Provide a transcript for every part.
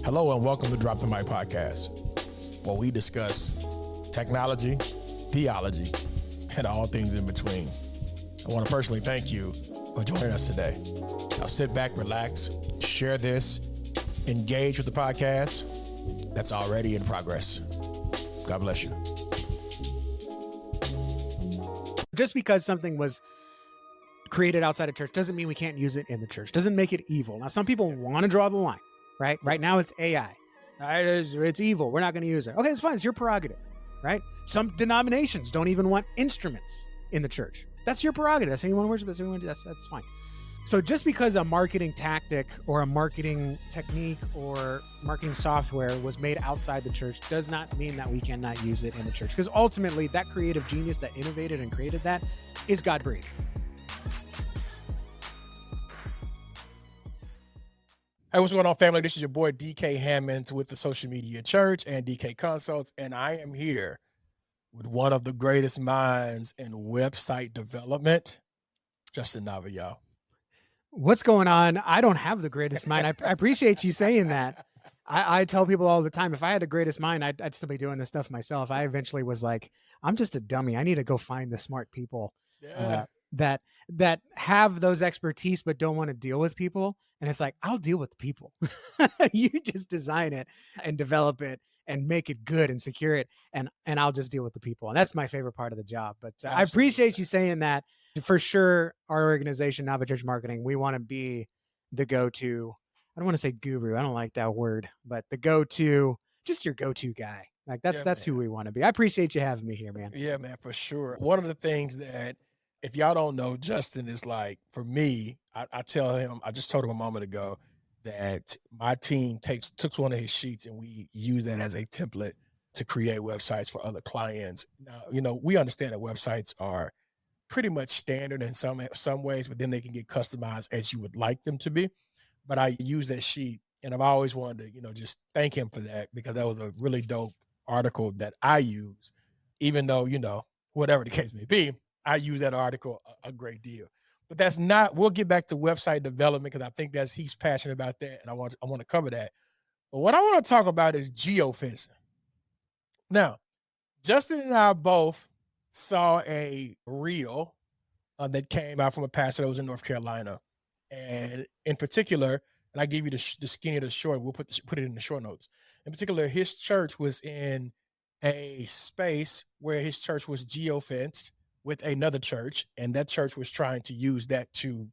Hello and welcome to Drop the Mic Podcast, where we discuss technology, theology, and all things in between. I want to personally thank you for joining us today. Now sit back, relax, share this, engage with the podcast that's already in progress. God bless you. Just because something was created outside of church doesn't mean we can't use it in the church. Doesn't make it evil. Now, some people want to draw the line, right? Right now it's AI. It's evil. We're not going to use it. Okay, it's fine. It's your prerogative, right? Some denominations don't even want instruments in the church. That's your prerogative. That's how you want to worship. That's fine. So just because a marketing tactic or a marketing technique or marketing software was made outside the church does not mean that we cannot use it in the church. Because ultimately, that creative genius that innovated and created that is God-breathed. Hey, what's going on, family? This is your boy, DK Hammonds with the Social Media Church and DK Consults, and I am here with one of the greatest minds in website development, Justin Nava, y'all. What's going on? I don't have the greatest mind. I appreciate you saying that. I tell people all the time, if I had the greatest mind, I'd still be doing this stuff myself. I eventually was like, I'm just a dummy. I need to go find the smart people that have those expertise but don't want to deal with people. And it's like, I'll deal with the people. You just design it and develop it and make it good and secure it. And I'll just deal with the people. And that's my favorite part of the job. But I appreciate you saying that. For sure, our organization, Nava Church Marketing, we want to be the go-to. I don't want to say guru. I don't like that word, but the go-to, just your go-to guy. Like that's who we want to be. I appreciate you having me here, man. Yeah, man, for sure. One of the things that, if y'all don't know, Justin is like, for me, I tell him, I just told him a moment ago that my team took one of his sheets and we use that as a template to create websites for other clients. Now, we understand that websites are pretty much standard in some ways, but then they can get customized as you would like them to be. But I use that sheet, and I've always wanted to, just thank him for that, because that was a really dope article that I use, even though, whatever the case may be, I use that article a great deal. But that's not, we'll get back to website development, because I think he's passionate about that, and I want to cover that. But what I want to talk about is geofencing. Now, Justin and I both saw a reel that came out from a pastor that was in North Carolina. And in particular, and I gave you the skinny of the short, we'll put it in the short notes. In particular, his church was in a space where his church was geofenced with another church, and that church was trying to use that to,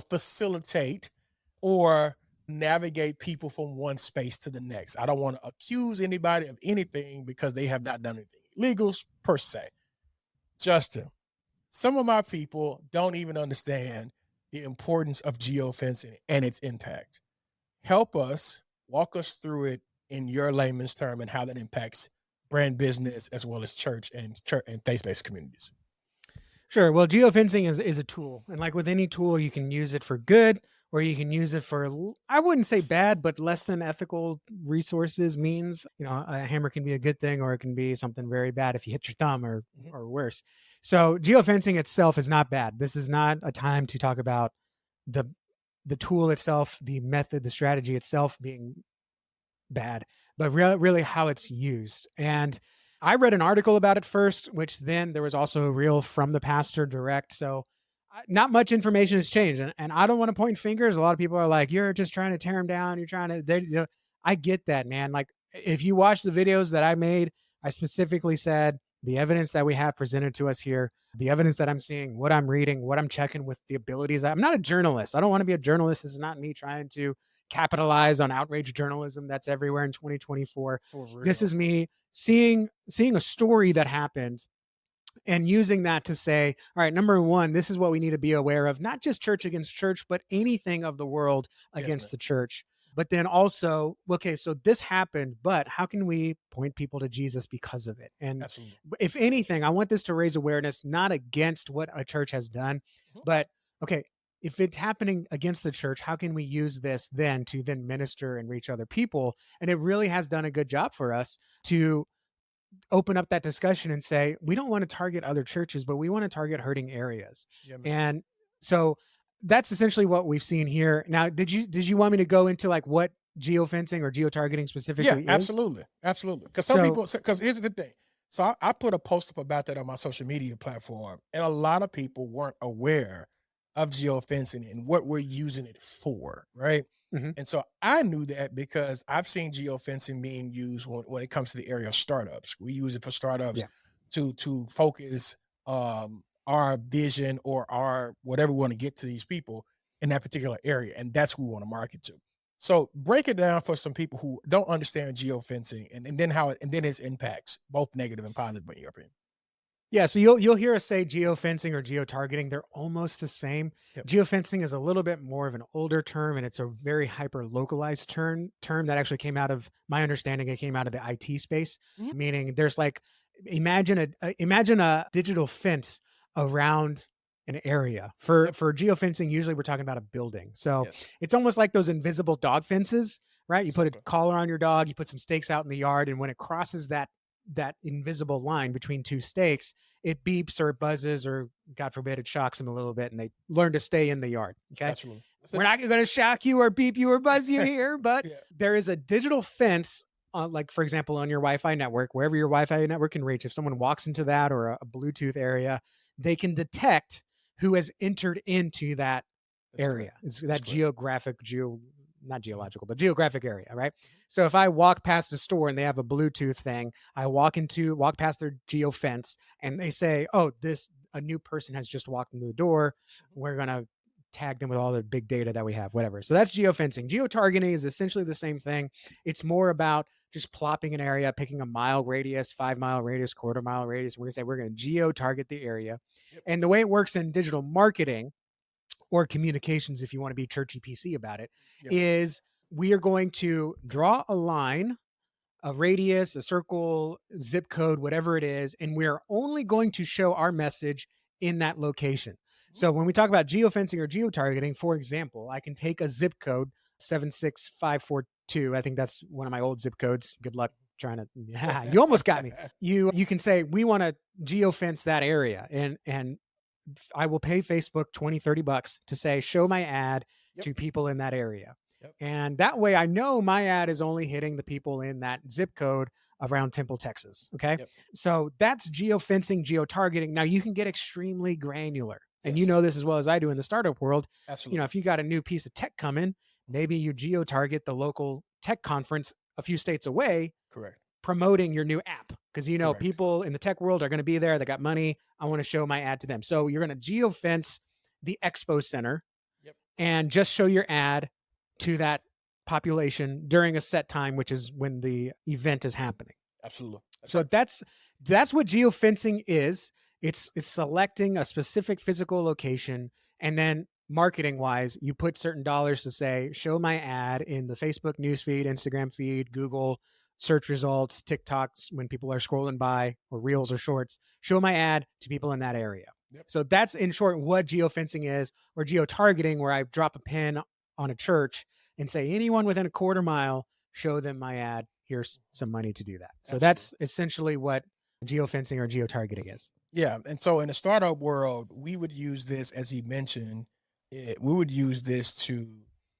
facilitate or navigate people from one space to the next. I don't want to accuse anybody of anything because they have not done anything illegal per se. Justin, some of my people don't even understand the importance of geofencing and its impact. Help us, walk us through it in your layman's term and how that impacts brand business as well as church and faith-based communities. Sure. Well, geofencing is a tool. And like with any tool, you can use it for good or you can use it for, I wouldn't say bad, but less than ethical resources means, a hammer can be a good thing or it can be something very bad if you hit your thumb or worse. So geofencing itself is not bad. This is not a time to talk about the tool itself, the method, the strategy itself being bad, but really how it's used. And I read an article about it first, which then there was also a reel from the pastor direct. So not much information has changed. And I don't want to point fingers. A lot of people are like, you're just trying to tear them down. You're trying to, I get that, man. Like if you watch the videos that I made, I specifically said the evidence that we have presented to us here, the evidence that I'm seeing, what I'm reading, what I'm checking with the abilities. I'm not a journalist. I don't want to be a journalist. This is not me trying to capitalize on outrage journalism that's everywhere in 2024. This is me seeing a story that happened and using that to say, all right, number one, this is what we need to be aware of, not just church against church, but anything of the world against the church. But then also, okay, so this happened, but how can we point people to Jesus because of it? And if anything, I want this to raise awareness, not against what a church has done, but okay, if it's happening against the church, how can we use this then to minister and reach other people? And it really has done a good job for us to open up that discussion and say, we don't want to target other churches, but we want to target hurting areas. And so that's essentially what we've seen here. Now, did you want me to go into like what geofencing or geotargeting Yeah, specifically is? absolutely. Absolutely. Because some So people, because here's the thing. So I put a post up about that on my social media platform, and a lot of people weren't aware of geofencing and what we're using it for, right? mhm, And so I knew that because I've seen geofencing being used when it comes to the area of startups. We use it for startups yeah. to focus our vision or our whatever we want to get to these people in that particular area, and that's who we want to market to. So break it down for some people who don't understand geofencing and then how it, and then its impacts, both negative and positive in your opinion. Yeah, so you'll hear us say geofencing or geotargeting. They're almost the same. Yep. Geofencing is a little bit more of an older term, and it's a very hyper localized term that actually came out of my understanding. It came out of the IT space, Mhm. meaning there's like imagine a digital fence around an area. For Yep. geofencing, usually we're talking about a building. So Yes. it's almost like those invisible dog fences, right? You put a Exactly. collar on your dog, you put some stakes out in the yard, and when it crosses that invisible line between two stakes, it beeps or it buzzes or God forbid it shocks them a little bit and they learn to stay in the yard. Okay. Absolutely. That's We're it. not going to shock you or beep you or buzz you here, but Yeah. there is a digital fence on, like, for example, on your Wi-Fi network, wherever your Wi-Fi network can reach. If someone walks into that or a Bluetooth area, they can detect who has entered into that That's area. correct. It's That's that correct. not Mhm. geological, but geographic area, right? So if I walk past a store and they have a Bluetooth thing, I walk past their geo fence and they say, "Oh, a new person has just walked into the door. We're gonna tag them with all the big data that we have, whatever." So that's geofencing. Geotargeting is essentially the same thing. It's more about just plopping an area, picking a mile radius, 5 mile radius, quarter-mile radius. We're gonna say we're gonna geo-target the area. Yep. And the way it works in digital marketing or communications, if you want to be churchy PC about it, Yep. is we are going to draw a line, a radius, a circle, zip code, whatever it is, and we are only going to show our message in that location. Mhm. So when we talk about geofencing or geotargeting, for example, I can take a zip code 76542. I think that's one of my old zip codes. Good luck trying to yeah, you almost got me. You can say we want to geofence that area and I will pay Facebook 20, $30 to say, show my ad Yep. to people in that area. Yep. And that way I know my ad is only hitting the people in that zip code around Temple, Texas. Okay. Yep. So that's geofencing, geotargeting. Now you can get extremely granular. And you Yes. know this as well as I do in the startup world. Absolutely. If you got a new piece of tech coming, maybe you geo-target the local tech conference a few states away, Correct. promoting your new app because Correct. people in the tech world are going to be there. They got money. I want to show my ad to them. So you're going to geofence the expo center Yep. and just show your ad to that population during a set time, which is when the event is happening. Absolutely. So that's what geofencing is. It's selecting a specific physical location, and then marketing wise, you put certain dollars to say, show my ad in the Facebook newsfeed, Instagram feed, Google search results, TikToks when people are scrolling by, or reels or shorts. Show my ad to people in that area. Yep. So that's in short what geofencing is, or geotargeting, where I drop a pin on a church and say anyone within a quarter mile, show them my ad. Here's some money to do that. So Absolutely. that's essentially what geofencing or geotargeting is. Yeah. And so in the startup world, we would use this, as he mentioned, we would use this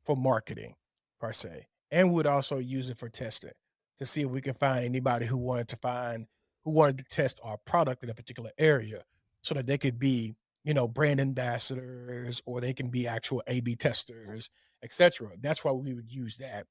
for marketing per se, and we would also use it for testing to see if we can find anybody who wanted to test our product in a particular area so that they could be, brand ambassadors or they can be actual A/B testers, etc. That's why we would use that.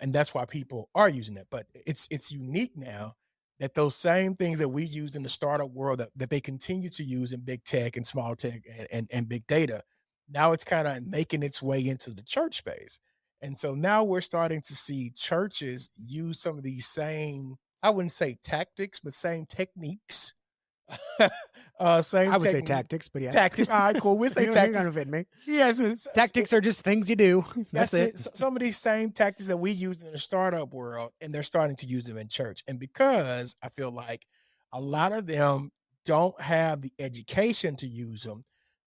And that's why people are using it. But it's unique now that those same things that we use in the startup world that they continue to use in big tech and small tech and big data, now it's kind of making its way into the church space. And so now we're starting to see churches use some of these same, I wouldn't say tactics, but same techniques. Same I would say technique. tactics, but yeah. Tactics. All right, cool. We'll say You're tactics. gonna fit me. Yes, Tactics are just things you do. That's it. Some of these same tactics that we use in the startup world, and they're starting to use them in church. And because I feel like a lot of them don't have the education to use them,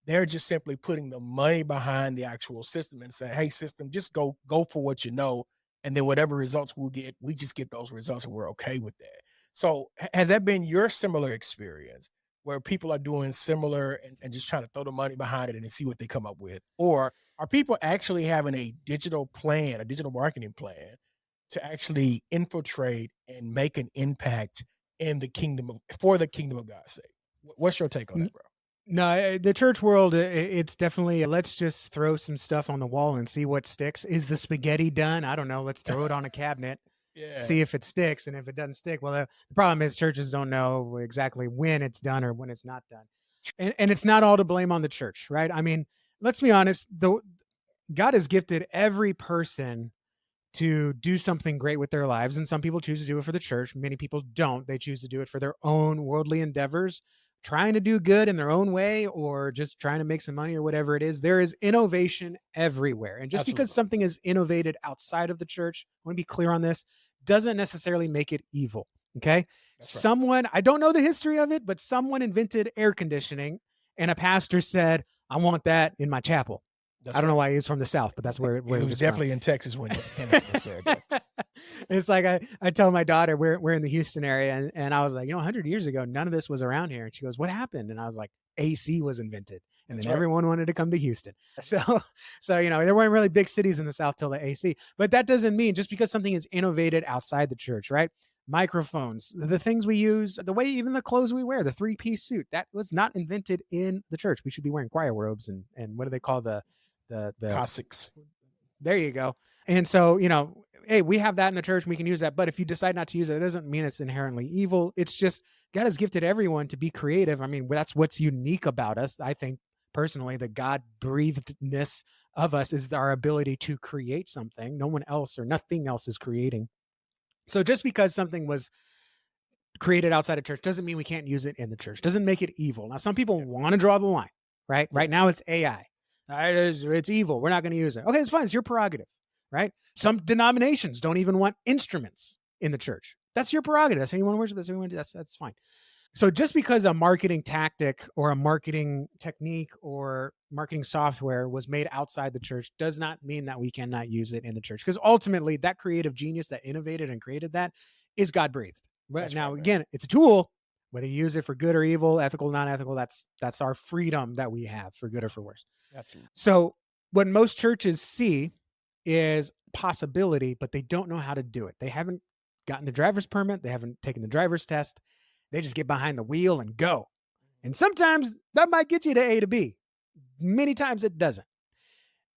they're just simply putting the money behind the actual system and saying, "Hey, system, just go for what you know, and then whatever results we'll get, we just get those results, and we're okay with that." So, has that been your similar experience? Where people are doing similar and just trying to throw the money behind it and see what they come up with? Or are people actually having a digital plan, a digital marketing plan to actually infiltrate and make an impact in the kingdom of for the kingdom of God's sake? What's your take on that, bro? No, the church world, it's definitely let's just throw some stuff on the wall and see what sticks. Is the spaghetti done? I don't know. Let's throw it on a cabinet, see if it sticks. And if it doesn't stick, well, the problem is churches don't know exactly when it's done or when it's not done. And it's not all to blame on the church, right? I mean, let's be honest, God has gifted every person to do something great with their lives. And some people choose to do it for the church. Many people don't. They choose to do it for their own worldly endeavors, trying to do good in their own way or just trying to make some money or whatever it is. There is innovation everywhere. And just because something is innovated outside of the church, I want to be clear on this, doesn't necessarily make it evil. Okay. Someone, I don't know the history of it, but someone invented air conditioning and a pastor said, I want that in my chapel. I don't know why he's from the South, but that's where he was definitely from. In Texas when it's like I tell my daughter we're in the Houston area, and I was like, 100 years ago, none of this was around here. And she goes, "What happened?" And I was like, "AC was invented, and then everyone wanted to come to Houston." So there weren't really big cities in the South till the AC. But that doesn't mean just because something is innovated outside the church, right? Microphones, the things we use, the way even the clothes we wear, the 3-piece suit, that was not invented in the church. We should be wearing choir robes and what do they call the Cossacks. There you go. And so, hey, we have that in the church. We can use that. But if you decide not to use it, it doesn't mean it's inherently evil. It's just God has gifted everyone to be creative. I mean, that's what's unique about us. I think personally, the God breathedness of us is our ability to create something. No one else or nothing else is creating. So just because something was created outside of church doesn't mean we can't use it in the church. Doesn't make it evil. Now, some people want to draw the line, right? Right now it's AI. It's evil. We're not going to use it. Okay, it's fine. It's your prerogative, right? Some denominations don't even want instruments in the church. That's your prerogative. That's how you want to worship. That's how you want to do. That's fine. So just because a marketing tactic or a marketing technique or marketing software was made outside the church does not mean that we cannot use it in the church. Because ultimately, that creative genius that innovated and created that is God-breathed. But now, again, it's a tool. Whether you use it for good or evil, ethical, non-ethical, that's our freedom that we have for good or for worse. Absolutely. So what most churches see is possibility, but they don't know how to do it. They haven't gotten the driver's permit. They haven't taken the driver's test. They just get behind the wheel and go. And sometimes that might get you to A to B. Many times it doesn't.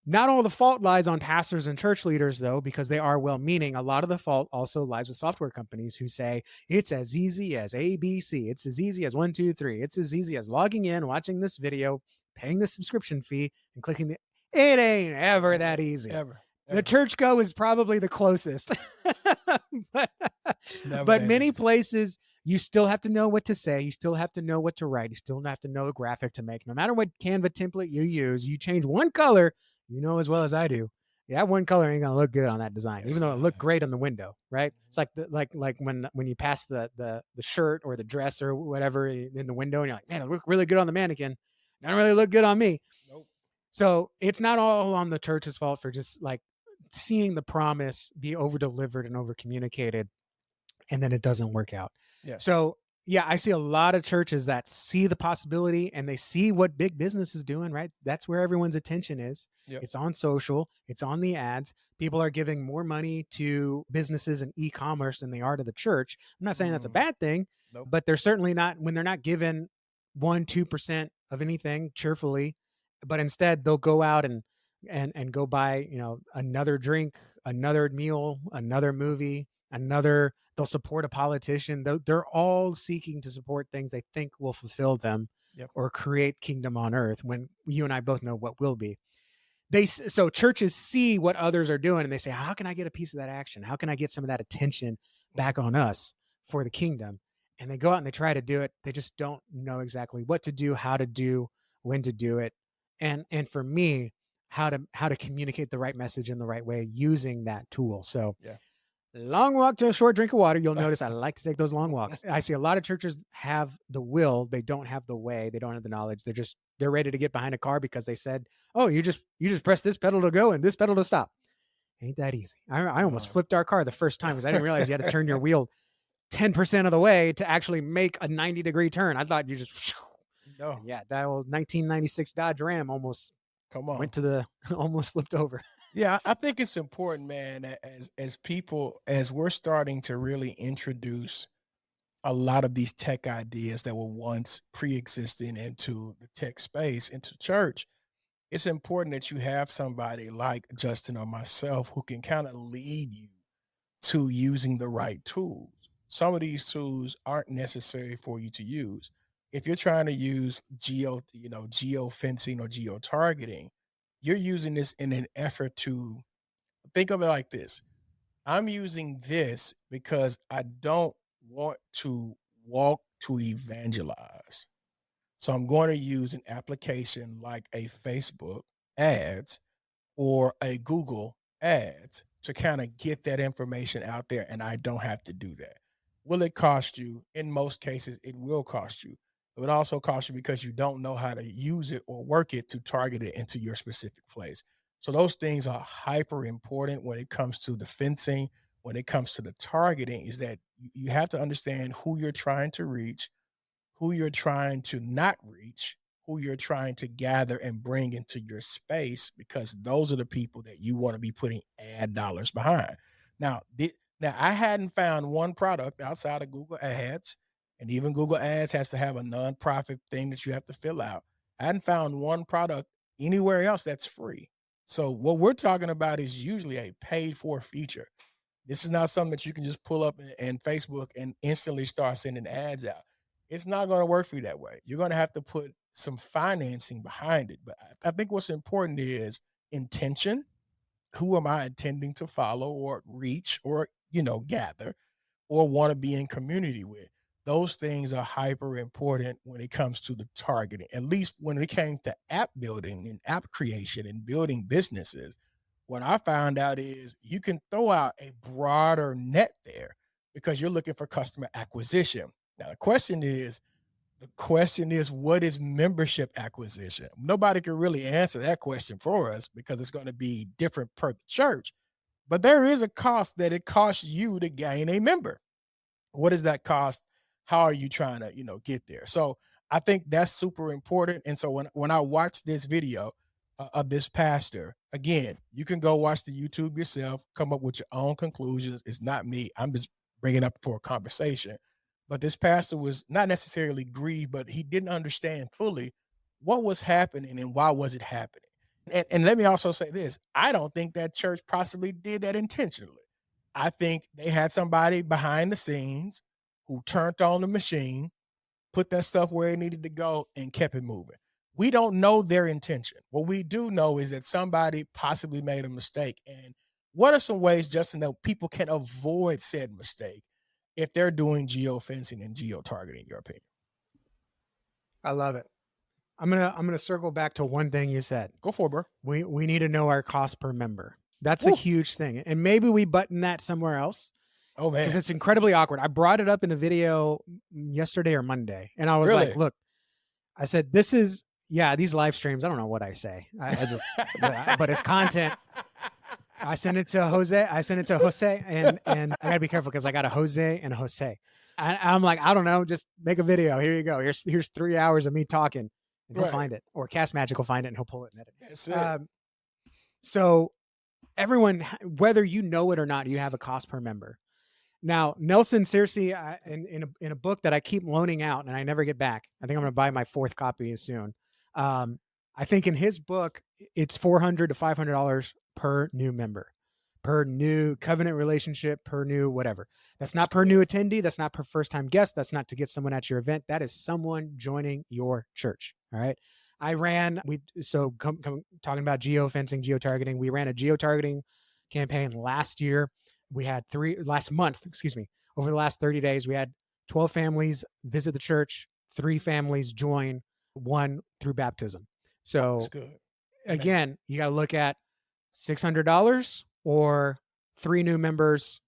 Not all the fault lies on pastors and church leaders, though, because they are well-meaning. A lot of the fault also lies with software companies who say it's as easy as ABC. It's as easy as 1, 2, 3. It's as easy as logging in, watching this video, paying the subscription fee, and clicking the. It ain't ever that easy. Ever. The church go is probably the closest. but many places, you still have to know what to say. You still have to know what to write. You still have to know a graphic to make. No matter what Canva template you use, you change one color, you know as well as I do. Yeah, one color ain't gonna look good on that design, even though it looked great on the window, right? It's like like when you pass the shirt or the dress or whatever in the window, and you're like, man, it looked really good on the mannequin. It don't really look good on me. Nope. So it's not all on the church's fault for just like seeing the promise be over delivered and over communicated, and then it doesn't work out. Yeah. So yeah, I see a lot of churches that see the possibility and they see what big business is doing, right? That's where everyone's attention is. Yep. It's on social, it's on the ads. People are giving more money to businesses and e-commerce than they are to the church. I'm not saying that's a bad thing, but they're certainly not, when they're not given 1, 2% of anything cheerfully, but instead they'll go out and go buy, another drink, another meal, another movie, they'll support a politician. They're all seeking to support things they think will fulfill them or create kingdom on earth, when you and I both know what will be. So churches see what others are doing and they say, how can I get a piece of that action? How can I get some of that attention back on us for the kingdom? And they go out and they try to do it. They just don't know exactly what to do, how to do, when to do it. And for me, how to communicate the right message in the right way using that tool. So long walk to a short drink of water. You'll notice I like to take those long walks. I see a lot of churches have the will. They don't have the way. They don't have the knowledge. They're ready to get behind a car because they said, oh, you just press this pedal to go and this pedal to stop. Ain't that easy. I almost flipped our car the first time because I didn't realize you had to turn your wheel 10% of the way to actually make a 90-degree turn. I thought you just, yeah, that old 1996 Dodge Ram almost Come on. Went to the almost flipped over. Yeah, I think it's important, man, as people, as we're starting to really introduce a lot of these tech ideas that were once pre-existing into the tech space, into church, it's important that you have somebody like Justin or myself who can kind of lead you to using the right tools. Some of these tools aren't necessary for you to use. If you're trying to use geo fencing or geo targeting, you're using this in an effort to think of it like this. I'm using this because I don't want to walk to evangelize. So I'm going to use an application like a Facebook ads or a Google ads to kind of get that information out there, and I don't have to do that. Will it cost you? In most cases, it will cost you. It would also cost you because you don't know how to use it or work it to target it into your specific place. So those things are hyper important when it comes to the fencing, when it comes to the targeting, is that you have to understand who you're trying to reach, who you're trying to not reach, who you're trying to gather and bring into your space, because those are the people that you want to be putting ad dollars behind. Now, now I hadn't found one product outside of Google Ads, and even Google Ads has to have a nonprofit thing that you have to fill out. I hadn't found one product anywhere else that's free. So what we're talking about is usually a paid for feature. This is not something that you can just pull up in Facebook and instantly start sending ads out. It's not going to work for you that way. You're going to have to put some financing behind it. But I think what's important is intention. Who am I intending to follow or reach or, gather or want to be in community with? Those things are hyper important when it comes to the targeting, at least when it came to app building and app creation and building businesses. What I found out is you can throw out a broader net there because you're looking for customer acquisition. Now, the question is, what is membership acquisition? Nobody can really answer that question for us because it's going to be different per church. But there is a cost that it costs you to gain a member. What does that cost? How are you trying to, get there? So I think that's super important. And so when I watch this video of this pastor, again, you can go watch the YouTube yourself, come up with your own conclusions. It's not me. I'm just bringing up for a conversation. But this pastor was not necessarily grieved, but he didn't understand fully what was happening and why was it happening. And let me also say this. I don't think that church possibly did that intentionally. I think they had somebody behind the scenes who turned on the machine, put that stuff where it needed to go, and kept it moving. We don't know their intention. What we do know is that somebody possibly made a mistake. And what are some ways, Justin, that people can avoid said mistake if they're doing geofencing and geo-targeting, in your opinion? I love it. I'm gonna circle back to one thing you said. Go for it, bro. We need to know our cost per member. That's Woo. a huge thing. And maybe we button that somewhere else. Oh, man. Because it's incredibly awkward. I brought it up in a video yesterday or Monday. And I was Really? like, look, I said, these live streams, I don't know what I say. But it's content. I sent it to Jose. And I gotta be careful because I got a Jose and a Jose. I'm like, I don't know, just make a video. Here you go. Here's 3 hours of me talking, and he'll find it. Or Cast Magic will find it and he'll pull it and edit it. That's it. So everyone, whether you know it or not, you have a cost per member. Now, Nelson Searcy, in a book that I keep loaning out and I never get back, I think I'm going to buy my 4th copy soon. I think in his book, it's $400 to $500 per new member, per new covenant relationship, per new whatever. That's not per new attendee. That's not per first time guest. That's not to get someone at your event. That is someone joining your church. All right. Talking about geo-fencing, geo-targeting, we ran a geo-targeting campaign last month. Over the last 30 days, we had 12 families visit the church, 3 families join, 1 through baptism. So again, you got to look at $600 or 3 new members,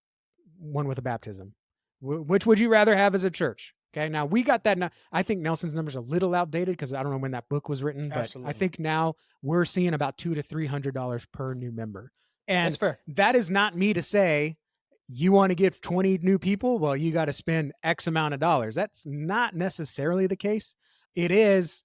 1 with a baptism. Which would you rather have as a church? Okay. Now we got that. Now, I think Nelson's numbers are a little outdated because I don't know when that book was written, but I think now we're seeing about $200 to $300 per new member. And that's fair. That is not me to say you want to get 20 new people. Well, you got to spend X amount of dollars. That's not necessarily the case. It is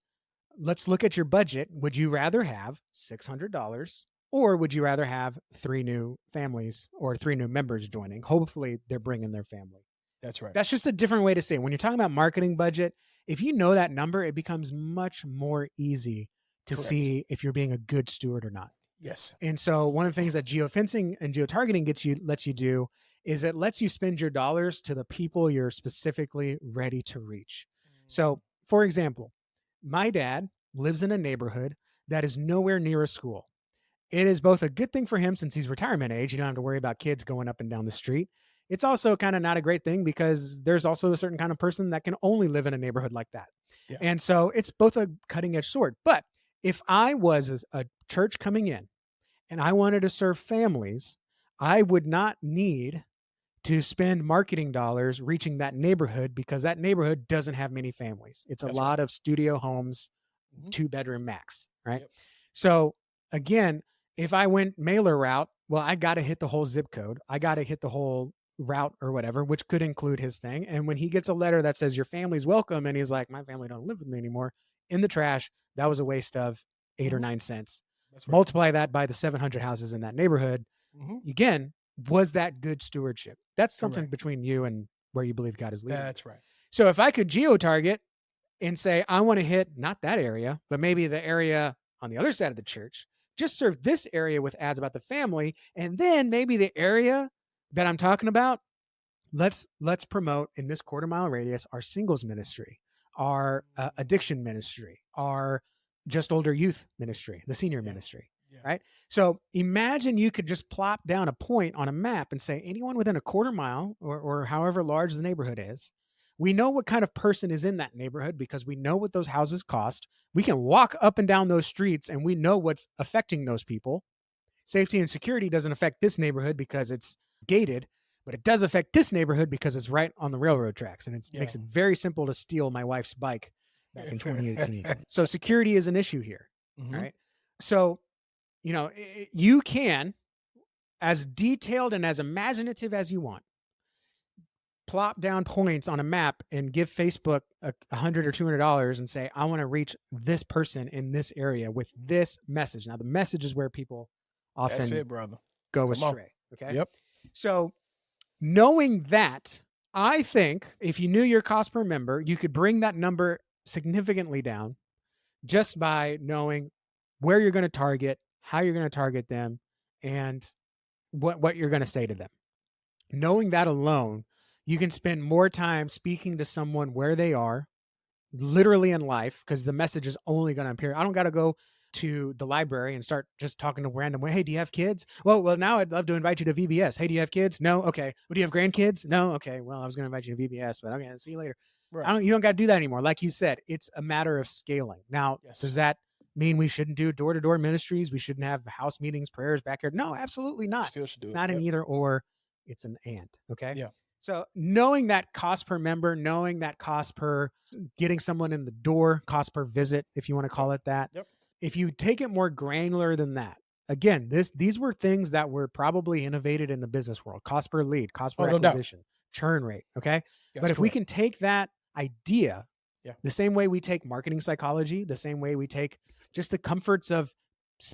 let's look at your budget. Would you rather have $600 or would you rather have 3 new families or 3 new members joining? Hopefully they're bringing their family. That's right. That's just a different way to say it. When you're talking about marketing budget, if you know that number, it becomes much more easy to Correct. see if you're being a good steward or not. Yes. And so one of the things that geofencing and geotargeting lets you do is it lets you spend your dollars to the people you're specifically ready to reach. So, for example, my dad lives in a neighborhood that is nowhere near a school. It is both a good thing for him since he's retirement age. You don't have to worry about kids going up and down the street. It's also kind of not a great thing because there's also a certain kind of person that can only live in a neighborhood like that. Yeah. And so it's both a cutting edge sword. But if I was a church coming in and I wanted to serve families, I would not need to spend marketing dollars reaching that neighborhood because that neighborhood doesn't have many families. It's a That's lot right. of studio homes, Mhm. 2-bedroom max, right? Yep. So again, if I went mailer route, well, I got to hit the whole zip code. I got to hit the whole route or whatever, which could include his thing. And when he gets a letter that says your family's welcome, and he's like, my family don't live with me anymore, in the trash, that was a waste of 8 or 9 cents. That's right. Multiply that by the 700 houses in that neighborhood. Mhm. Again, was that good stewardship? That's something Correct. between you and where you believe God is leading. That's right. So if I could geo-target and say, I want to hit not that area, but maybe the area on the other side of the church, just serve this area with ads about the family, and then maybe the area that I'm talking about, let's promote in this quarter-mile radius our singles ministry, our addiction ministry, our just older youth ministry, the senior ministry, right? So imagine you could just plop down a point on a map and say anyone within a quarter mile or however large the neighborhood is. We know what kind of person is in that neighborhood because we know what those houses cost. We can walk up and down those streets and we know what's affecting those people. Safety and security doesn't affect this neighborhood because it's gated, but it does affect this neighborhood because it's right on the railroad tracks. And it makes it very simple to steal my wife's bike back in 2018. So security is an issue here, right? So, you can, as detailed and as imaginative as you want, plop down points on a map and give Facebook $100 or $200 and say, I want to reach this person in this area with this message. Now, the message is where people often That's it, brother. go astray. Okay. Yep. So knowing that, I think if you knew your cost per member, you could bring that number significantly down just by knowing where you're going to target, how you're going to target them, and what you're going to say to them. Knowing that alone, you can spend more time speaking to someone where they are, literally in life, because the message is only going to appear. I don't got to go to the library and start just talking to random way. Hey, do you have kids? Well, now I'd love to invite you to VBS. Hey, do you have kids? No. Okay. Well, do you have grandkids? No. Okay. Well, I was going to invite you to VBS, but okay. See you later. Right. You don't got to do that anymore. Like you said, it's a matter of scaling. Now, does that mean we shouldn't do door-to-door ministries? We shouldn't have house meetings, prayers, backyard? No, absolutely not. Still should do it. Not an either or. It's an and. Okay. Yeah. So knowing that cost per member, knowing that cost per getting someone in the door, cost per visit, if you want to call it that. Yep. If you take it more granular than that, again, these were things that were probably innovated in the business world: cost per lead, cost per acquisition, churn rate. Okay. But if we can take that idea, the same way we take marketing psychology, the same way we take just the comforts of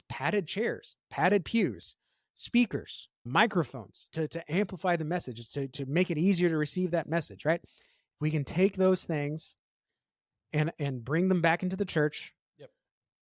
padded chairs, padded pews, speakers, microphones to amplify the message, to make it easier to receive that message, right? We can take those things and bring them back into the church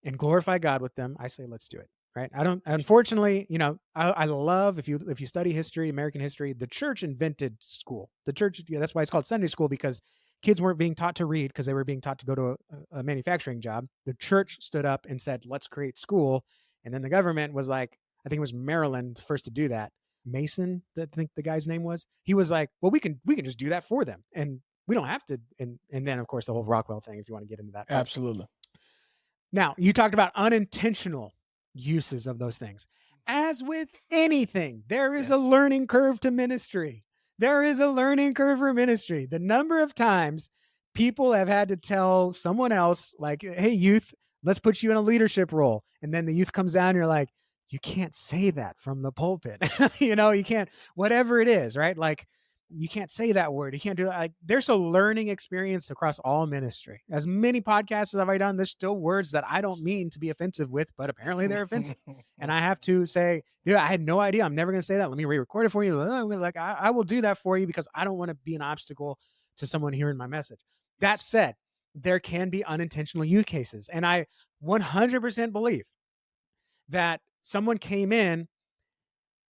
and glorify God with them. I say, let's do it, right? Unfortunately, I love, if you study history, American history, the church invented school. The church, that's why it's called Sunday school, because kids weren't being taught to read because they were being taught to go to a manufacturing job. The church stood up and said, let's create school. And then the government was like, I think it was Maryland first to do that. Mason, I think the guy's name was. He was like, well, we can just do that for them, and we don't have to. And then of course the whole Rockwell thing, if you want to get into that. Absolutely. Now, you talked about unintentional uses of those things. As with anything, there is a learning curve to ministry. There is a learning curve for ministry. The number of times people have had to tell someone else, like, hey, youth, let's put you in a leadership role. And then the youth comes down and you're like, you can't say that from the pulpit. You can't, whatever it is, right? Like, you can't say that word. You can't do that. Like, there's a learning experience across all ministry. As many podcasts as I've done, there's still words that I don't mean to be offensive with, but apparently they're offensive. And I have to say, dude, I had no idea. I'm never going to say that. Let me re-record it for you. Like, I will do that for you because I don't want to be an obstacle to someone hearing my message. That said, there can be unintentional use cases. And I 100% believe that someone came in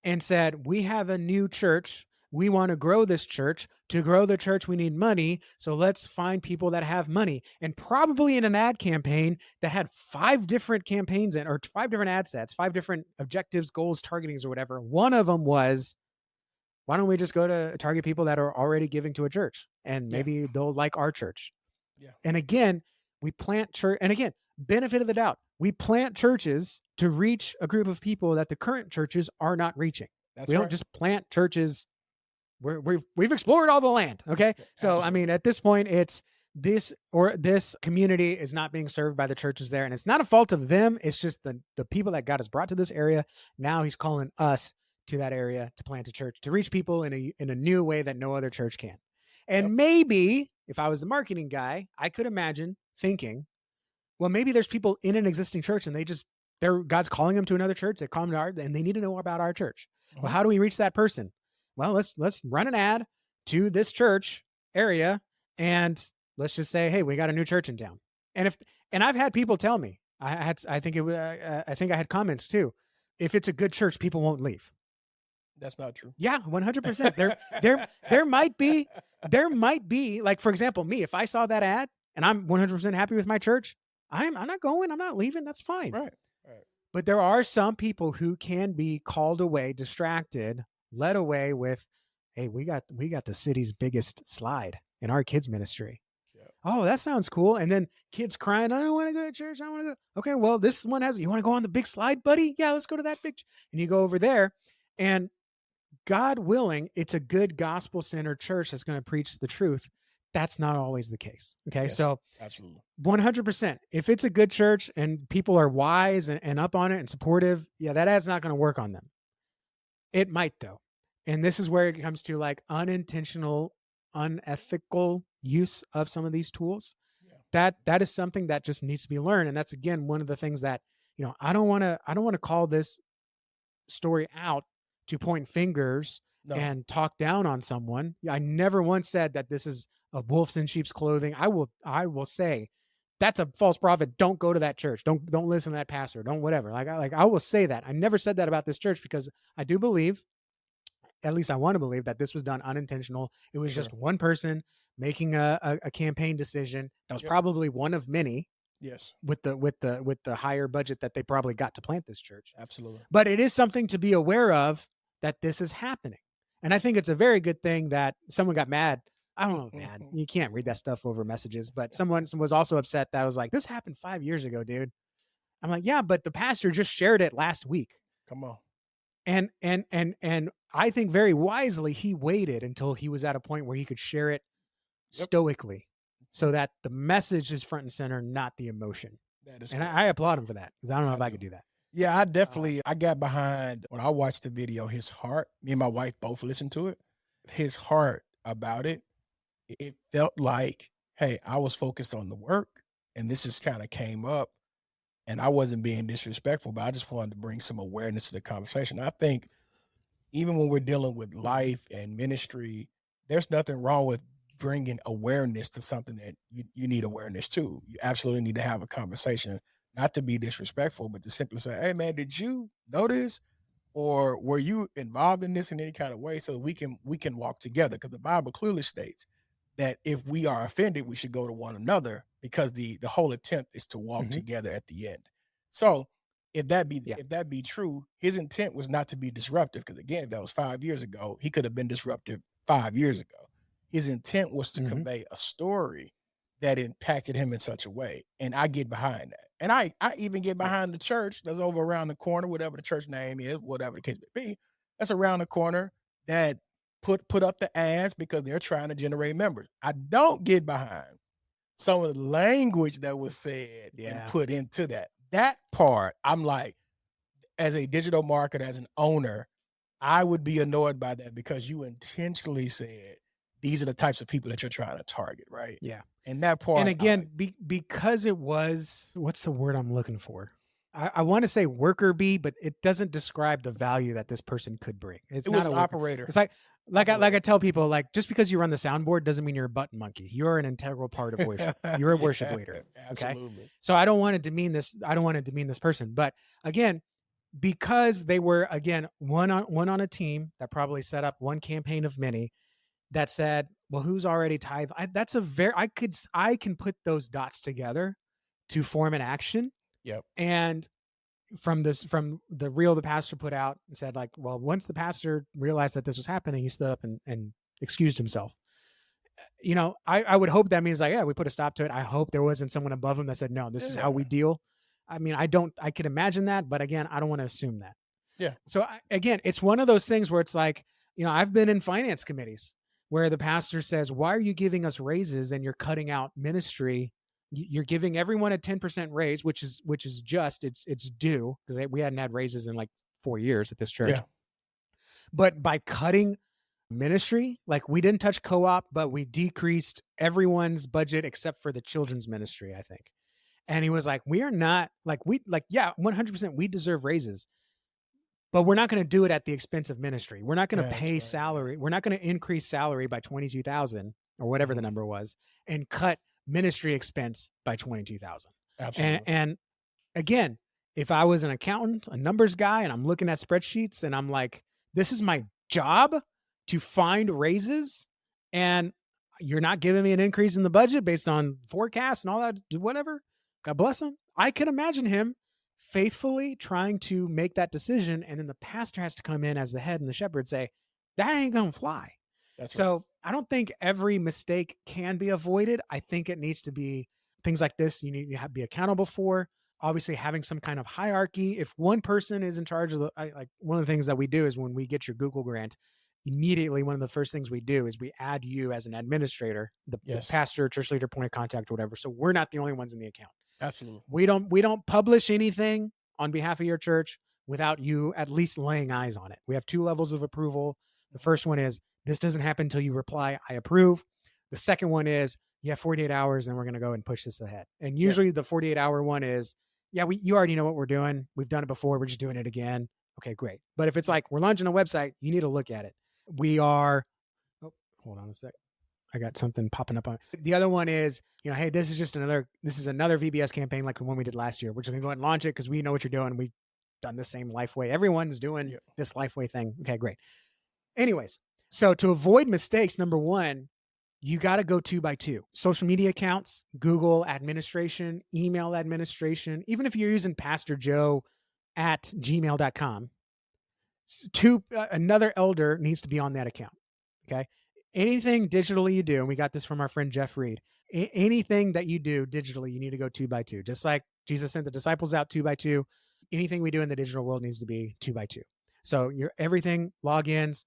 and said, we have a new church. We want to grow this church. To grow the church, we need money. So let's find people that have money. And probably in an ad campaign that had 5 different campaigns in, or 5 different ad sets, 5 different objectives, goals, targetings, or whatever. One of them was, why don't we just go to target people that are already giving to a church? And maybe they'll like our church. Yeah. And again, we plant church. And again, benefit of the doubt. We plant churches to reach a group of people that the current churches are not reaching. We don't just plant churches. We've explored all the land. Okay. So, I mean, at this point, it's this community is not being served by the churches there. And it's not a fault of them. It's just the people that God has brought to this area. Now he's calling us to that area to plant a church, to reach people in a new way that no other church can. And maybe if I was the marketing guy, I could imagine thinking, well, maybe there's people in an existing church and God's calling them to another church. They call them to ours and they need to know about our church. Well, how do we reach that person? Well, let's run an ad to this church area and let's just say, hey, we got a new church in town. And I've had people tell me, I think I had comments too. If it's a good church, people won't leave. That's not true. Yeah, 100%. There might be, like, for example, me, if I saw that ad and I'm 100% happy with my church, I'm not going, I'm not leaving. That's fine. Right. But there are some people who can be called away, distracted, led away with, hey, we got the city's biggest slide in our kids ministry. Yeah. Oh, that sounds cool. And then kids crying, I don't want to go to church. I want to go. Okay, well, this one you want to go on the big slide, buddy? Yeah, let's go to that big. And you go over there, and God willing, it's a good gospel-centered church that's going to preach the truth. That's not always the case. Okay. Yes, so absolutely 100%. If it's a good church and people are wise and up on it and supportive, that ad's not going to work on them. It might though. And this is where it comes to like unintentional, unethical use of some of these tools. Yeah. That is something that just needs to be learned. And that's, again, one of the things that, I don't want to call this story out to point fingers and talk down on someone. I never once said that this is a wolves in sheep's clothing. I will say that's a false prophet. Don't go to that church. Don't listen to that pastor. Don't whatever. I will say that. I never said that about this church because I do believe, at least I want to believe, that this was done unintentional. It was just one person making a campaign decision. That was probably one of many. Yes. With the higher budget that they probably got to plant this church. Absolutely. But it is something to be aware of, that this is happening. And I think it's a very good thing that someone got mad. I don't know, man. You can't read that stuff over messages, but someone was also upset that I was like, this happened 5 years ago, dude. I'm like, yeah, but the pastor just shared it last week. Come on. And I think very wisely, he waited until he was at a point where he could share it stoically, so that the message is front and center, not the emotion. That is, and I applaud him for that, because I don't know if I could do that. Yeah, I definitely, I got behind, when I watched the video, his heart. Me and my wife both listened to it. His heart about it. It felt like, hey, I was focused on the work, and this just kind of came up, and I wasn't being disrespectful, but I just wanted to bring some awareness to the conversation. I think even when we're dealing with life and ministry, there's nothing wrong with bringing awareness to something that you need awareness to. You absolutely need to have a conversation, not to be disrespectful, but to simply say, hey man, did you notice, or were you involved in this in any kind of way, so we can walk together? Because the Bible clearly states that if we are offended, we should go to one another, because the whole attempt is to walk together at the end. So if that be true, his intent was not to be disruptive, because again, that was 5 years ago. He could have been disruptive 5 years ago. His intent was to convey a story that impacted him in such a way. And I get behind that. And I even get behind the church that's over around the corner, whatever the church name is, whatever the case may be, that's around the corner, that put up the ads because they're trying to generate members. I don't get behind some of the language that was said and put into that. That part, I'm like, as a digital marketer, as an owner, I would be annoyed by that because you intentionally said these are the types of people that you're trying to target, right? Yeah. And that And part, again, because it was, what's the word I'm looking for? I want to say worker bee, but it doesn't describe the value that this person could bring. It's it not was a worker. operator. It's like I Operator. tell people, like, just because you run the soundboard doesn't mean you're a button monkey. You're an integral part of worship. You're a worship leader. Okay. Absolutely. So I don't want to demean this. I don't want to demean this person. But again, because they were, again, one on a team that probably set up one campaign of many that said, well, who's already tithe? That's a very, I can put those dots together to form an action. Yep. And from the reel the pastor put out and said, like, well, once the pastor realized that this was happening, he stood up and excused himself. You know, I would hope that means, like, yeah, we put a stop to it. I hope there wasn't someone above him that said, no, this is how we deal. I mean, I could imagine that, but again, I don't want to assume that. Yeah. So again, it's one of those things where it's like, you know, I've been in finance committees where the pastor says, why are you giving us raises and you're cutting out ministry? You're giving everyone a 10% raise, which is just, it's due, because we hadn't had raises in like 4 years at this church. Yeah. But by cutting ministry, like, we didn't touch co-op, but we decreased everyone's budget except for the children's ministry, I think. And he was like, we are not like, yeah, 100% we deserve raises, but we're not going to do it at the expense of ministry. We're not going to pay salary. We're not going to increase salary by 22,000 or whatever the number was and cut ministry expense by 22,000. Absolutely. And again, if I was an accountant, a numbers guy, and I'm looking at spreadsheets and I'm like, this is my job to find raises, and you're not giving me an increase in the budget based on forecasts and all that, whatever, God bless him. I can imagine him faithfully trying to make that decision, and then the pastor has to come in as the head and the shepherd say, that ain't gonna fly. So right. I don't think every mistake can be avoided. I think it needs to be things like this you need to be accountable for. Obviously, having some kind of hierarchy. If one person is in charge of like one of the things that we do is when we get your Google grant, immediately one of the first things we do is we add you as an administrator, the pastor, church leader, point of contact, or whatever. So we're not the only ones in the account. Absolutely. We don't publish anything on behalf of your church without you at least laying eyes on it. We have 2 levels of approval. The first one is, this doesn't happen until you reply, I approve. The second one is, you have 48 hours and we're going to go and push this ahead. And usually the 48-hour one is, yeah, you already know what we're doing. We've done it before. We're just doing it again. Okay, great. But if it's like, we're launching a website, you need to look at it. We are, hold on a sec. I got something popping up on. The other one is, you know, hey, this is another VBS campaign like the one we did last year. We're just going to go ahead and launch it because we know what you're doing. We've done the same Lifeway. Everyone's doing this Lifeway thing. Okay, great. Anyways, so to avoid mistakes, number one, you got to go 2 by 2. Social media accounts, Google administration, email administration. Even if you're using pastorjoe@gmail.com, another elder needs to be on that account. Okay. Anything digitally you do, and we got this from our friend Jeff Reed, anything that you do digitally, you need to go 2 by 2. Just like Jesus sent the disciples out 2 by 2, anything we do in the digital world needs to be 2 by 2. So everything, logins,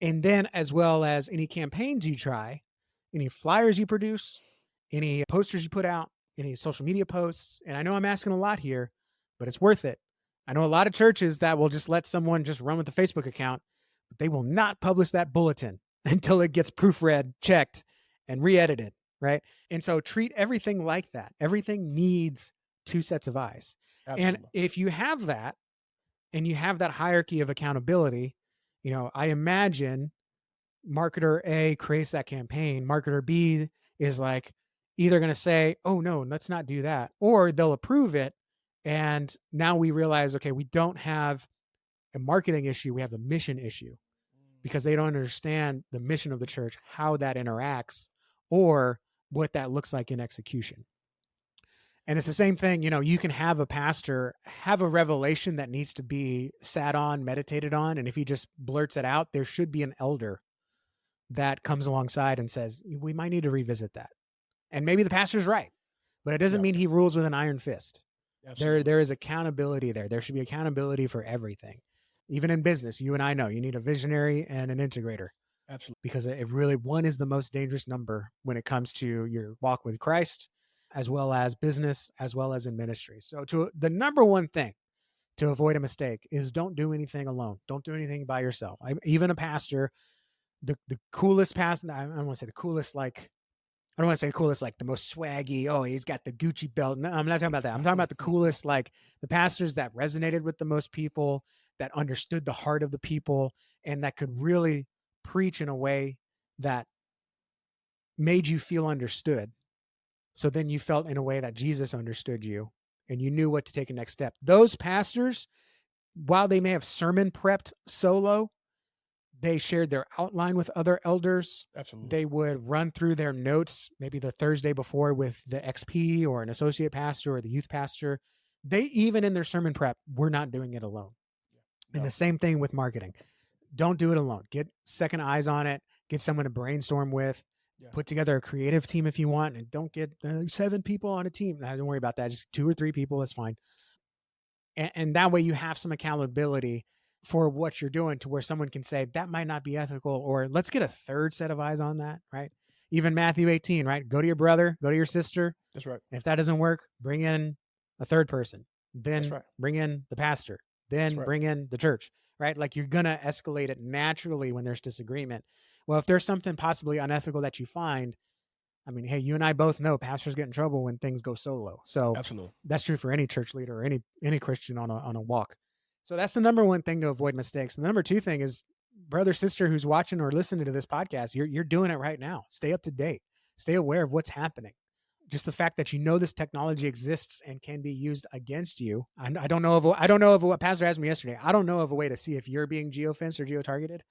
and then as well as any campaigns you try, any flyers you produce, any posters you put out, any social media posts. And I know I'm asking a lot here, but it's worth it. I know a lot of churches that will just let someone just run with the Facebook account, but they will not publish that bulletin until it gets proofread, checked, and re-edited, right? And so treat everything like that. Everything needs 2 sets of eyes. Absolutely. And if you have that, and you have that hierarchy of accountability, you know, I imagine marketer A creates that campaign. Marketer B is like either going to say, oh no, let's not do that. Or they'll approve it. And now we realize, okay, we don't have a marketing issue. We have a mission issue because they don't understand the mission of the church, how that interacts, or what that looks like in execution. And it's the same thing, you know, you can have a pastor have a revelation that needs to be sat on, meditated on. And if he just blurts it out, there should be an elder that comes alongside and says, we might need to revisit that. And maybe the pastor's right, but it doesn't mean he rules with an iron fist. There is accountability there. There should be accountability for everything. Even in business, you and I know you need a visionary and an integrator. Absolutely. Because it really, one is the most dangerous number when it comes to your walk with Christ, as well as business, as well as in ministry. So the number one thing to avoid a mistake is don't do anything alone. Don't do anything by yourself. Even a pastor, the coolest pastor, I don't want to say the coolest, like, I don't want to say coolest, like the most swaggy. Oh, he's got the Gucci belt. No, I'm not talking about that. I'm talking about the coolest, like the pastors that resonated with the most people, that understood the heart of the people, and that could really preach in a way that made you feel understood. So then you felt in a way that Jesus understood you and you knew what to take a next step. Those pastors, while they may have sermon prepped solo, they shared their outline with other elders. Absolutely. They would run through their notes maybe the Thursday before with the XP or an associate pastor or the youth pastor. They, even in their sermon prep, were not doing it alone. No. And the same thing with marketing. Don't do it alone. Get second eyes on it. Get someone to brainstorm with. Yeah. Put together a creative team if you want, and don't get 7 people on a team. Don't worry about that. Just 2 or 3 people. That's fine. And that way you have some accountability for what you're doing, to where someone can say that might not be ethical, or let's get a third set of eyes on that, right? Even Matthew 18, right? Go to your brother, go to your sister. That's right. If that doesn't work, bring in a third person. Then That's right. bring in the pastor. Then right. bring in the church, right? Like, you're going to escalate it naturally when there's disagreement. Well, if there's something possibly unethical that you find, I mean, hey, you and I both know pastors get in trouble when things go solo. So Absolutely. that's true for any church leader or any Christian on a walk. So that's the number one thing to avoid mistakes. And the number 2 thing is, brother, sister, who's watching or listening to this podcast, you're doing it right now. Stay up to date. Stay aware of what's happening. Just the fact that you know this technology exists and can be used against you. I don't know of what pastor asked me yesterday. I don't know of a way to see if you're being geofenced or geo-targeted.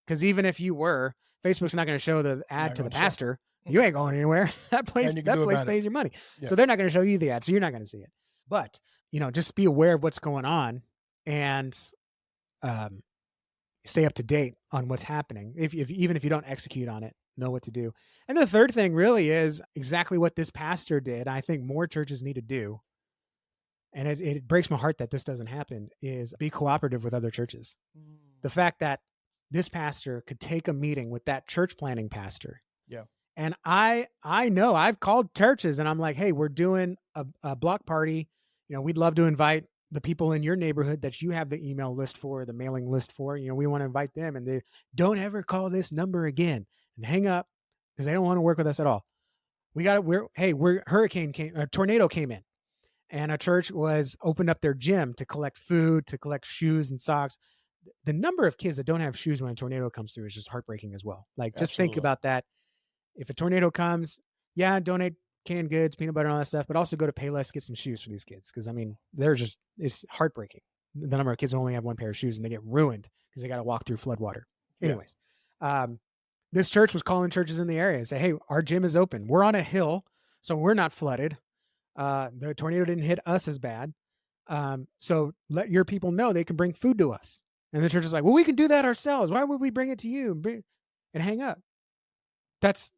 Because even if you were, Facebook's not going to show the ad to the pastor. You ain't going anywhere. That place pays your money. Yeah. So they're not going to show you the ad. So you're not going to see it. But, just be aware of what's going on and stay up to date on what's happening. Even if you don't execute on it, know what to do. And the third thing really is exactly what this pastor did. I think more churches need to do. And it breaks my heart that this doesn't happen, is be cooperative with other churches. The fact that this pastor could take a meeting with that church planning pastor. Yeah. And I know I've called churches and I'm like, hey, we're doing a block party. We'd love to invite the people in your neighborhood that you have the email list for, the mailing list for. We want to invite them, and they don't ever call this number again and hang up because they don't want to work with us at all. A tornado came in, and a church was opened up their gym to collect food, to collect shoes and socks. The number of kids that don't have shoes when a tornado comes through is just heartbreaking as well. Like, just think about that. If a tornado comes, donate canned goods, peanut butter, and all that stuff, but also go to Payless, get some shoes for these kids. Because, I mean, it's heartbreaking. The number of kids who only have one pair of shoes and they get ruined because they got to walk through floodwater. Anyways, this church was calling churches in the area and say, hey, our gym is open. We're on a hill, so we're not flooded. The tornado didn't hit us as bad. So let your people know they can bring food to us. And the church is like, well, we can do that ourselves. Why would we bring it to you and hang up? That's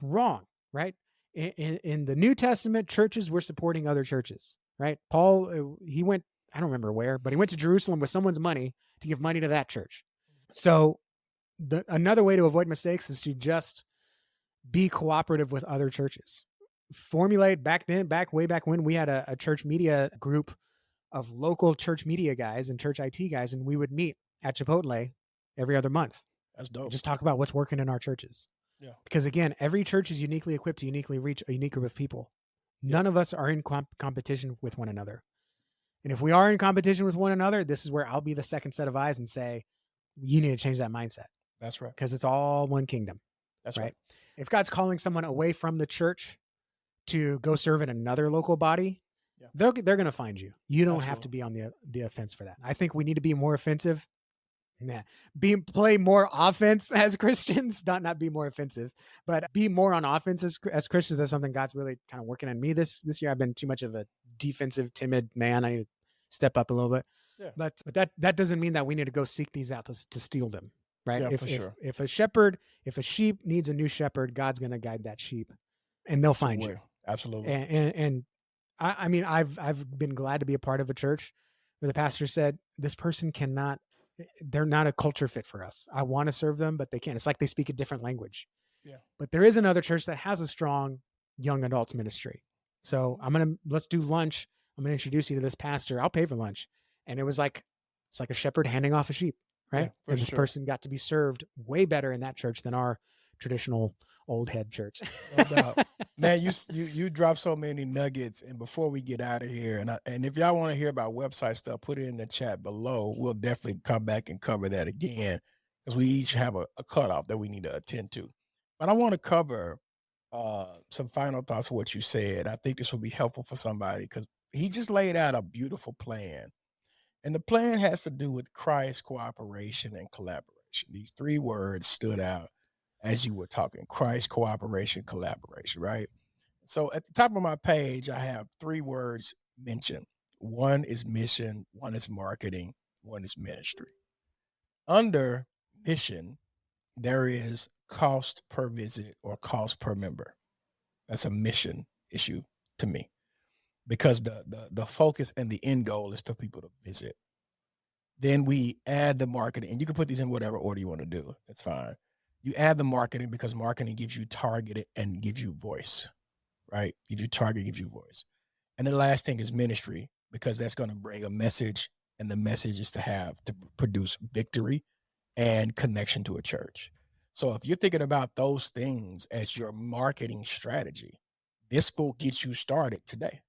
wrong, right? In the New Testament, churches were supporting other churches, right? Paul, he went, I don't remember where, but he went to Jerusalem with someone's money to give money to that church. So another way to avoid mistakes is to just be cooperative with other churches. Formulate way back when we had a church media group of local church media guys and church IT guys, and we would meet at Chipotle every other month. That's dope. Just talk about what's working in our churches. Yeah. Because again, every church is uniquely equipped to uniquely reach a unique group of people. None of us are in competition with one another. And if we are in competition with one another, this is where I'll be the second set of eyes and say, you need to change that mindset. That's right. Because it's all one kingdom. That's right. If God's calling someone away from the church to go serve in another local body, they're going to find you. You don't have to be on the offense for that. I think we need to be more offensive. Play more offense as Christians, not be more offensive, but be more on offense as Christians. That's something God's really kind of working on me this year. I've been too much of a defensive, timid man. I need to step up a little bit. Yeah. But that doesn't mean that we need to go seek these out to steal them, right? Yeah, for sure. If a sheep needs a new shepherd, God's going to guide that sheep, and they'll find you. Absolutely. And I mean, I've been glad to be a part of a church where the pastor said, this person they're not a culture fit for us. I want to serve them, but they can't. It's like they speak a different language. Yeah. But there is another church that has a strong young adults ministry. So let's do lunch. I'm going to introduce you to this pastor. I'll pay for lunch. And it was like, it's like a shepherd handing off a sheep, right? for And this sure. person got to be served way better in that church than our traditional old head church. No doubt. Man, you drop so many nuggets. And before we get out of here, and if y'all want to hear about website stuff, put it in the chat below. We'll definitely come back and cover that again, because we each have a cutoff that we need to attend to. But I want to cover some final thoughts of what you said. I think this will be helpful for somebody, because he just laid out a beautiful plan. And the plan has to do with Christ, cooperation, and collaboration. These three words stood out as you were talking: Christ, cooperation, collaboration, right? So at the top of my page, I have three words mentioned. One is mission, one is marketing, one is ministry. Under mission, there is cost per visit or cost per member. That's a mission issue to me, because the focus and the end goal is for people to visit. Then we add the marketing, and you can put these in whatever order you want to do. That's fine. You add the marketing because marketing gives you targeted and gives you voice, right? Gives you target, gives you voice. And then the last thing is ministry, because that's going to bring a message, and the message is to produce victory and connection to a church. So if you're thinking about those things as your marketing strategy, this will get you started today.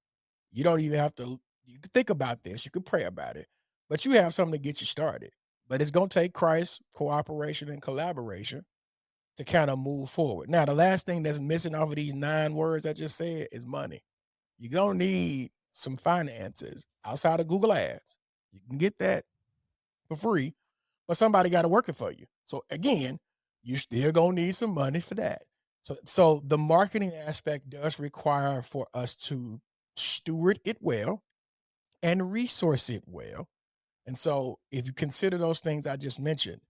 You don't even have to, you can think about this, you can pray about it, but you have something to get you started. But it's going to take Christ, cooperation, and collaboration to kind of move forward. Now, the last thing that's missing off of these 9 words I just said is money. You're going to need some finances outside of Google Ads. You can get that for free, but somebody got to work it for you. So again, you still going to need some money for that. So the marketing aspect does require for us to steward it well and resource it well. And so if you consider those things I just mentioned,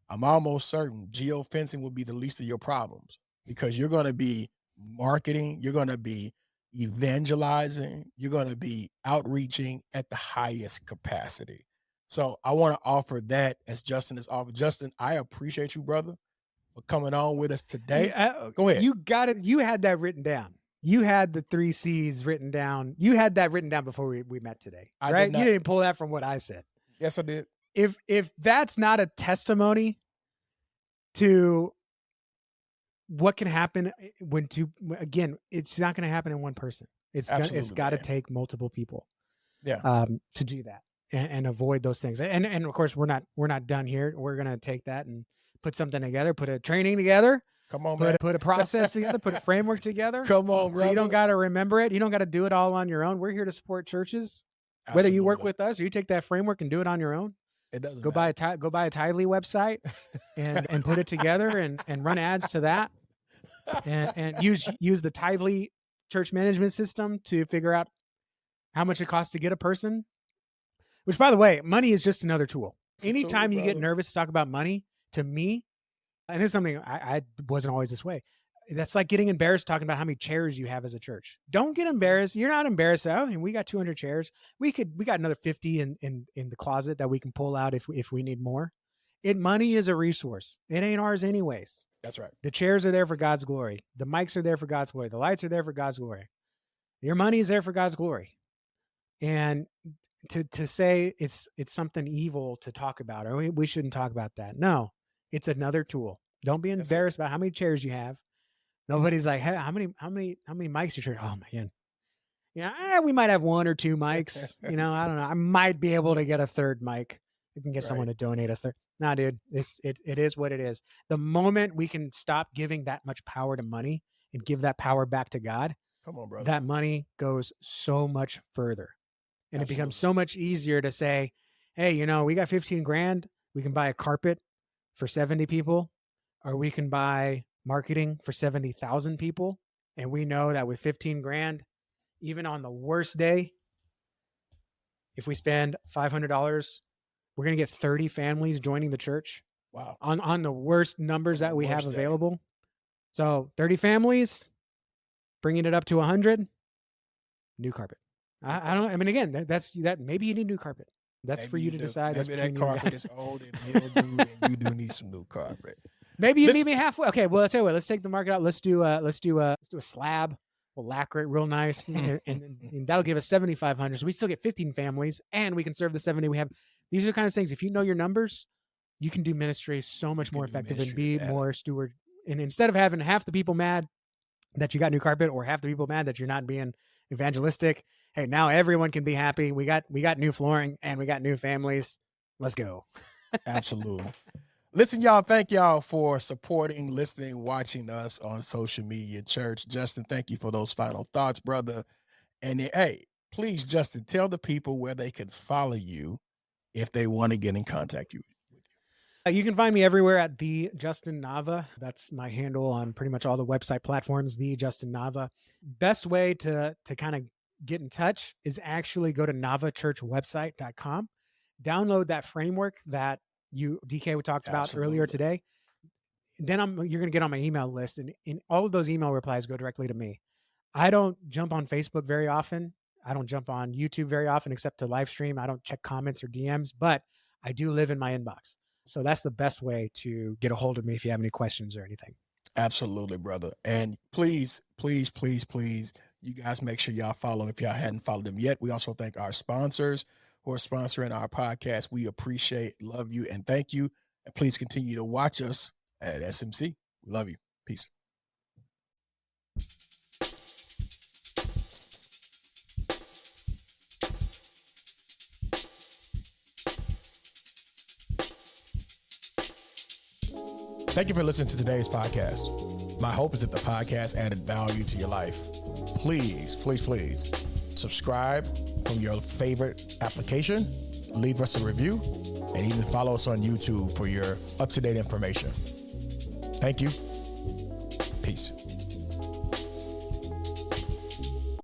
I'm almost certain geofencing will be the least of your problems, because you're going to be marketing, you're going to be evangelizing, you're going to be outreaching at the highest capacity. So I want to offer that as Justin has offered. Justin, I appreciate you, brother, for coming on with us today. Go ahead. You got it. You had that written down. You had the 3 C's written down. You had that written down before we met today, right? You didn't pull that from what I said. Yes, I did. If that's not a testimony to what can happen again, it's not going to happen in one person. It's got to take multiple people, to do that and avoid those things. And of course, we're not done here. We're going to take that and put something together, put a training together. Come on, man. Put a process together, put a framework together. Come on, brother. So you don't got to remember it. You don't got to do it all on your own. We're here to support churches. Absolutely. Whether you work with us or you take that framework and do it on your own. It doesn't go buy a Tidely website and put it together and run ads to that, and use the Tidely church management system to figure out how much it costs to get a person. Which, by the way, money is just another tool. Anytime you get nervous to talk about money, to me, and this is something I wasn't always this way. That's like getting embarrassed talking about how many chairs you have as a church. Don't get embarrassed. You're not embarrassed. Oh, and we got 200 chairs. We got another 50 in the closet that we can pull out if we need more. Money is a resource. It ain't ours anyways. That's right. The chairs are there for God's glory. The mics are there for God's glory. The lights are there for God's glory. Your money is there for God's glory. And to say it's something evil to talk about, or we shouldn't talk about that. No, it's another tool. Don't be embarrassed about how many chairs you have. Nobody's like, hey, how many mics are you? Oh man. Yeah, we might have 1 or 2 mics. I don't know. I might be able to get a third mic. We can get someone to donate a third. Nah, dude, it is what it is. The moment we can stop giving that much power to money and give that power back to God, come on, brother, that money goes so much further. And it becomes so much easier to say, hey, we got 15 grand. We can buy a carpet for 70 people, or we can buy marketing for 70,000 people. And we know that with 15 grand, even on the worst day, if we spend $500, we're going to get 30 families joining the church. Wow. On the worst numbers that we have available. So 30 families, bringing it up to 100, new carpet. Again, that's maybe you need new carpet. That's maybe for you to decide. Maybe that carpet is old and mildew and you do need some new carpet. Maybe you meet me halfway. Okay, well, let's tell you what. Let's take the market out. Let's do a slab We'll lacquer it real nice, and that'll give us 7,500. So we still get 15 families, and we can serve the 70 we have. These are the kind of things, if you know your numbers, you can do ministry so much more effective and be more steward. And instead of having half the people mad that you got new carpet or half the people mad that you're not being evangelistic, hey, now everyone can be happy. We got new flooring and we got new families. Let's go. Absolutely. Listen, y'all, thank y'all for supporting, listening, watching us on social media. Church, Justin, thank you for those final thoughts, brother. And hey, please, Justin, tell the people where they can follow you if they want to get in contact with you. You can find me everywhere at the Justin Nava. That's my handle on pretty much all the website platforms, the Justin Nava. Best way to kind of get in touch is actually go to navachurchwebsite.com. Download that framework that DK talked about earlier today. Then you're going to get on my email list, and all of those email replies go directly to me. I don't jump on Facebook very often. I don't jump on YouTube very often, except to live stream. I don't check comments or DMs, but I do live in my inbox. So that's the best way to get a hold of me if you have any questions or anything. Absolutely, brother. And please, please, please, please, you guys make sure y'all follow them if y'all hadn't followed them yet. We also thank our sponsors who are sponsoring our podcast. We appreciate, love you, and thank you. And please continue to watch us at SMC. We love you. Peace. Thank you for listening to today's podcast. My hope is that the podcast added value to your life. Please, please, please subscribe from your favorite application, leave us a review, and even follow us on YouTube for your up-to-date information. Thank you. Peace.